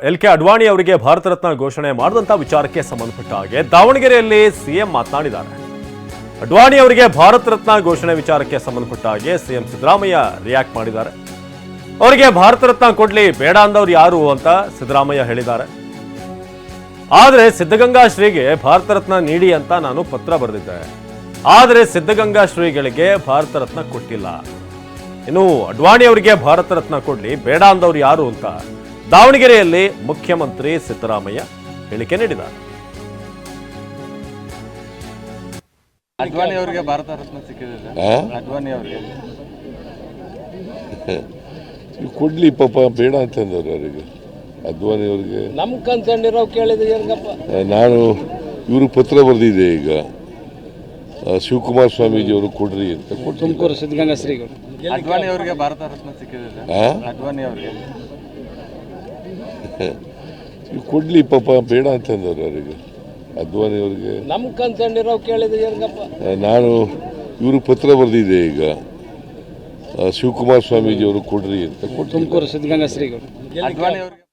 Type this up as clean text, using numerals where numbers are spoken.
L K Advani ಅವರಿಗೆ ಭಾರತ ರತ್ನ ಘೋಷಣೆ ಮಾಡಿದಂತ ವಿಚಾರಕ್ಕೆ ಸಂಬಂಧಪಟ್ಟ ಹಾಗೆ ದಾವಣಗೆರೆಯಲ್ಲಿ ಸಿಎಂ ಮಾತನಾಡಿದ್ದಾರೆ. ಅಡ್ವಾಣಿ ಅವರಿಗೆ ಭಾರತ ರತ್ನ ಘೋಷಣೆ ವಿಚಾರಕ್ಕೆ ಸಂಬಂಧಪಟ್ಟ ಹಾಗೆ ಸಿಎಂ ಸಿದ್ದರಾಮಯ್ಯ ರಿಯಾಕ್ಟ್ ಮಾಡಿದ್ದಾರೆ. ಅವರಿಗೆ ಭಾರತ ರತ್ನ ಕೊಡ್ಲಿ, ಬೇಡ ಅಂದವ್ರು ಯಾರು ಅಂತ ಸಿದ್ದರಾಮಯ್ಯ ಹೇಳಿದ್ದಾರೆ. ಆದರೆ ಸಿದ್ಧಗಂಗಾ ಶ್ರೀಗೆ ಭಾರತ ರತ್ನ ನೀಡಿ ಅಂತ ನಾನು ಪತ್ರ ಬರೆದಿದ್ದೆ. ಆದರೆ ಸಿದ್ಧಗಂಗಾ ಶ್ರೀಗಳಿಗೆ ಭಾರತ ರತ್ನ ಕೊಟ್ಟಿಲ್ಲ. ಇನ್ನು ಅಡ್ವಾಣಿ ಅವರಿಗೆ ಭಾರತ ರತ್ನ ಕೊಡ್ಲಿ, ಬೇಡ ಅಂದವ್ರು ಯಾರು ಅಂತ ದಾವಣಗೆರೆಯಲ್ಲಿ ಮುಖ್ಯಮಂತ್ರಿ ಸಿದ್ದರಾಮಯ್ಯ ಹೇಳಿಕೆ ನೀಡಿದ್ದಾರೆ. ಅಡ್ವಾಣಿ ಅವರಿಗೆ ಭಾರತ ರತ್ನ ಸಿಕ್ಕಿದೆ. ಅಡ್ವಾಣಿ ಅವರಿಗೆ ಕೊಡ್ಲಿ, ಪಾಪ ಬೇಡ ಅಂತಂದವ್ರು ಅವರಿಗೆ. ಅಡ್ವಾಣಿ ಅವರಿಗೆ ನಮ್ ಕನ್ಸಂಡಿರೋ ಕೇಳಿದ್ರಿ. ನಾನು ಇವರು ಪತ್ರ ಬರೆದಿದ್ದೆ. ಈಗ ಶಿವಕುಮಾರ ಸ್ವಾಮೀಜಿ ಅವರು ಕೊಡ್ರಿ ಅಂತ ಕೊಟ್ಟು ತುಮಕೂರು ಸಿದ್ಧಗಂಗಾ ಶ್ರೀಗಳು. ಅಡ್ವಾಣಿ ಅವರಿಗೆ ಭಾರತ ರತ್ನ ಸಿಕ್ಕಿದೆ. ಅಡ್ವಾಣಿ ಅವರಿಗೆ ಕೊಡ್ಲಿ, ಪಾಪ ಬೇಡ ಅಂತಂದವ್ರು ಅವರಿಗೆ. ಅಡ್ವಾಣಿ ಅವರಿಗೆ ನಮ್ ಕನ್ಸಂಡಿರೋ ಕೇಳಿದ್ರಿ. ನಾನು ಇವರು ಪತ್ರ ಬರೆದಿದ್ದೆ. ಈಗ ಶಿವಕುಮಾರ ಸ್ವಾಮೀಜಿ ಅವರು ಕೊಡ್ರಿ ಅಂತ ಕೊಟ್ಟು ತುಮಕೂರು ಸಿದ್ಧಗಂಗಾ ಶ್ರೀಗಳು. ಅಡ್ವಾಣಿ ಅವರಿಗೆ